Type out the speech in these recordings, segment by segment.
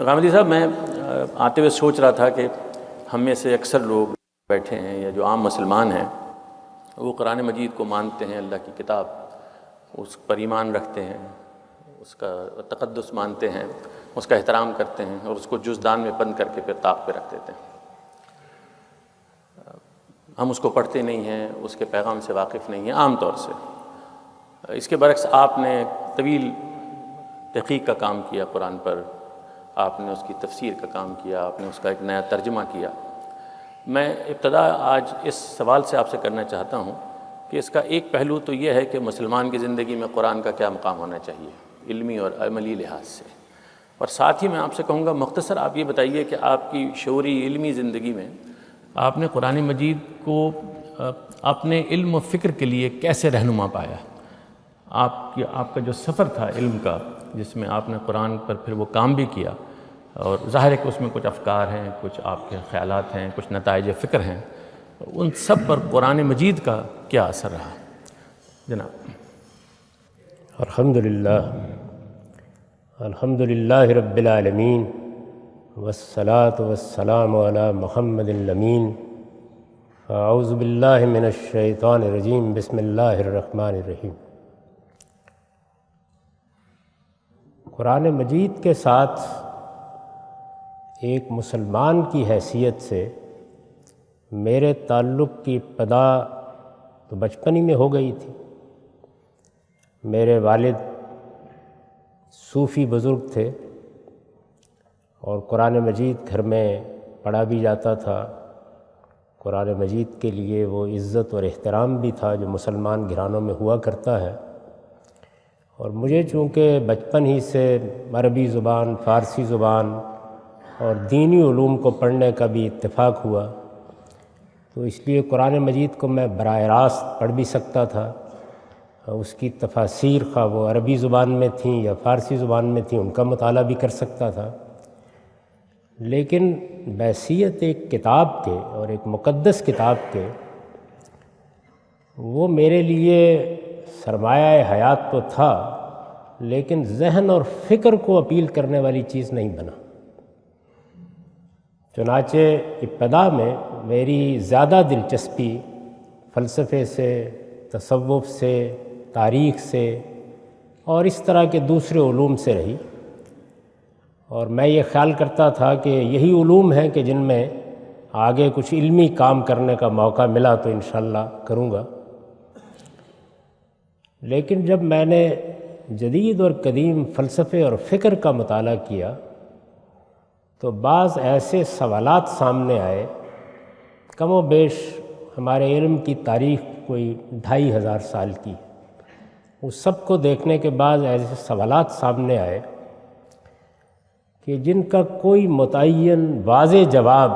غامدی صاحب، میں آتے ہوئے سوچ رہا تھا کہ ہم میں سے اکثر لوگ بیٹھے ہیں یا جو عام مسلمان ہیں وہ قرآن مجید کو مانتے ہیں، اللہ کی کتاب، اس پر ایمان رکھتے ہیں، اس کا تقدس مانتے ہیں، اس کا احترام کرتے ہیں اور اس کو جزدان میں بند کر کے پھر طاق پہ رکھ دیتے ہیں۔ ہم اس کو پڑھتے نہیں ہیں، اس کے پیغام سے واقف نہیں ہیں عام طور سے۔ اس کے برعکس آپ نے طویل تحقیق کا کام کیا قرآن پر، آپ نے اس کی تفسیر کا کام کیا، آپ نے اس کا ایک نیا ترجمہ کیا۔ میں ابتدا آج اس سوال سے آپ سے کرنا چاہتا ہوں کہ اس کا ایک پہلو تو یہ ہے کہ مسلمان کی زندگی میں قرآن کا کیا مقام ہونا چاہیے علمی اور عملی لحاظ سے، اور ساتھ ہی میں آپ سے کہوں گا مختصر آپ یہ بتائیے کہ آپ کی شعوری علمی زندگی میں آپ نے قرآن مجید کو اپنے علم و فکر کے لیے کیسے رہنما پایا؟ آپ کا جو سفر تھا علم کا، جس میں آپ نے قرآن پر پھر وہ کام بھی کیا، اور ظاہر ہے کہ اس میں کچھ افکار ہیں، کچھ آپ کے خیالات ہیں، کچھ نتائج فکر ہیں، ان سب پر قرآن مجید کا کیا اثر رہا جناب؟ الحمدللہ رب العالمین، والصلاة والسلام علی محمد الامین۔ اعوذ باللہ من الشیطان الرجیم، بسم اللہ الرحمن الرحیم۔ قرآن مجید کے ساتھ ایک مسلمان کی حیثیت سے میرے تعلق کی ابتدا تو بچپن ہی میں ہو گئی تھی۔ میرے والد صوفی بزرگ تھے اور قرآن مجید گھر میں پڑھا بھی جاتا تھا۔ قرآن مجید کے لیے وہ عزت اور احترام بھی تھا جو مسلمان گھرانوں میں ہوا کرتا ہے، اور مجھے چونکہ بچپن ہی سے عربی زبان، فارسی زبان اور دینی علوم کو پڑھنے کا بھی اتفاق ہوا، تو اس لیے قرآن مجید کو میں براہ راست پڑھ بھی سکتا تھا۔ اس کی تفاسیر خواہ وہ عربی زبان میں تھیں یا فارسی زبان میں تھیں، ان کا مطالعہ بھی کر سکتا تھا، لیکن بحیثیت ایک کتاب کے اور ایک مقدس کتاب کے وہ میرے لیے سرمایہ حیات تو تھا، لیکن ذہن اور فکر کو اپیل کرنے والی چیز نہیں بنا۔ چنانچہ ابتدا میں میری زیادہ دلچسپی فلسفے سے، تصوف سے، تاریخ سے اور اس طرح کے دوسرے علوم سے رہی، اور میں یہ خیال کرتا تھا کہ یہی علوم ہیں کہ جن میں آگے کچھ علمی کام کرنے کا موقع ملا تو انشاءاللہ کروں گا۔ لیکن جب میں نے جدید اور قدیم فلسفے اور فکر کا مطالعہ کیا تو بعض ایسے سوالات سامنے آئے۔ کم و بیش ہمارے علم کی تاریخ کوئی 2500 سال کی ہے، اس سب کو دیکھنے کے بعد ایسے سوالات سامنے آئے کہ جن کا کوئی متعین واضح جواب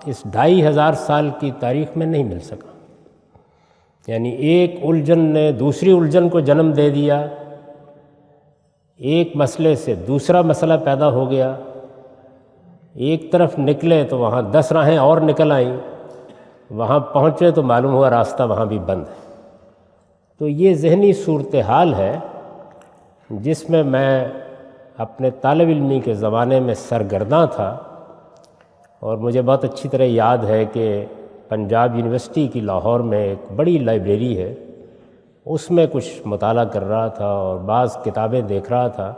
اس 2500 سال کی تاریخ میں نہیں مل سکا۔ یعنی ایک الجھن نے دوسری الجھن کو جنم دے دیا، ایک مسئلے سے دوسرا مسئلہ پیدا ہو گیا، ایک طرف نکلے تو وہاں 10 راہیں اور نکل آئیں، وہاں پہنچے تو معلوم ہوا راستہ وہاں بھی بند ہے۔ تو یہ ذہنی صورتحال ہے جس میں اپنے طالب علمی کے زمانے میں سرگرداں تھا، اور مجھے بہت اچھی طرح یاد ہے کہ پنجاب یونیورسٹی کی لاہور میں ایک بڑی لائبریری ہے، اس میں کچھ مطالعہ کر رہا تھا اور بعض کتابیں دیکھ رہا تھا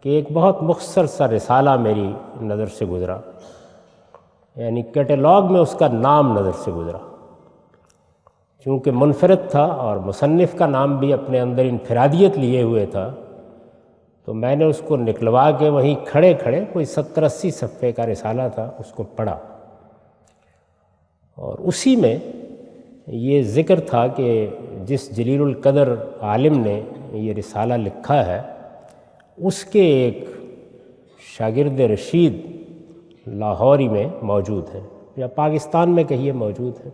کہ ایک بہت مختصر سا رسالہ میری نظر سے گزرا، یعنی کیٹلاگ میں اس کا نام نظر سے گزرا۔ چونکہ منفرد تھا اور مصنف کا نام بھی اپنے اندر انفرادیت لیے ہوئے تھا، تو میں نے اس کو نکلوا کے وہیں کھڑے کھڑے کوئی 70-80 صفحے کا رسالہ تھا، اس کو پڑھا، اور اسی میں یہ ذکر تھا کہ جس جلیل القدر عالم نے یہ رسالہ لکھا ہے اس کے ایک شاگرد رشید لاہوری میں موجود ہیں، یا پاکستان میں کہیے موجود ہیں۔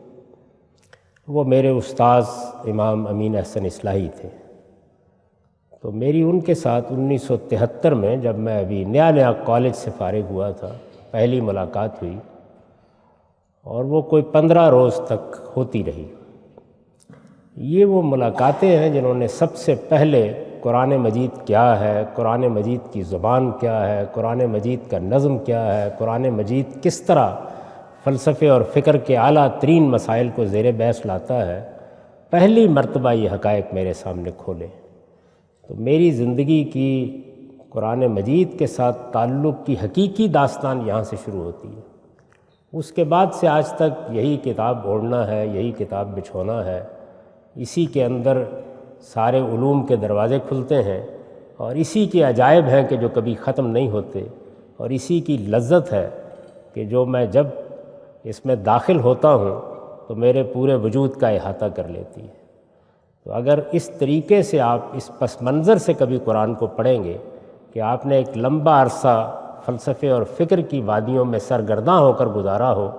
وہ میرے استاذ امام امین احسن اصلاحی تھے۔ تو میری ان کے ساتھ 1973 میں جب میں ابھی نیا کالج سے فارغ ہوا تھا پہلی ملاقات ہوئی، اور وہ کوئی 15 روز تک ہوتی رہی۔ یہ وہ ملاقاتیں ہیں جنہوں نے سب سے پہلے قرآن مجید کیا ہے، قرآن مجید کی زبان کیا ہے، قرآن مجید کا نظم کیا ہے، قرآن مجید کس طرح فلسفے اور فکر کے اعلیٰ ترین مسائل کو زیر بحث لاتا ہے، پہلی مرتبہ یہ حقائق میرے سامنے کھولے تو میری زندگی کی قرآن مجید کے ساتھ تعلق کی حقیقی داستان یہاں سے شروع ہوتی ہے۔ اس کے بعد سے آج تک یہی کتاب اوڑھنا ہے، یہی کتاب بچھونا ہے، اسی کے اندر سارے علوم کے دروازے کھلتے ہیں اور اسی کے عجائب ہیں کہ جو کبھی ختم نہیں ہوتے، اور اسی کی لذت ہے کہ جو میں جب اس میں داخل ہوتا ہوں تو میرے پورے وجود کا احاطہ کر لیتی ہے۔ تو اگر اس طریقے سے آپ اس پس منظر سے کبھی قرآن کو پڑھیں گے کہ آپ نے ایک لمبا عرصہ فلسفے اور فکر کی وادیوں میں سرگرداں ہو کر گزارا ہو،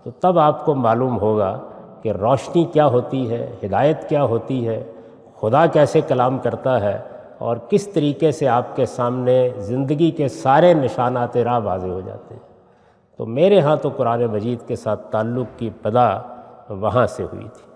تو تب آپ کو معلوم ہوگا کہ روشنی کیا ہوتی ہے، ہدایت کیا ہوتی ہے، خدا کیسے کلام کرتا ہے، اور کس طریقے سے آپ کے سامنے زندگی کے سارے نشانات راہ واضح ہو جاتے ہیں۔ تو میرے ہاں تو قرآن مجید کے ساتھ تعلق کی ابتدا وہاں سے ہوئی تھی۔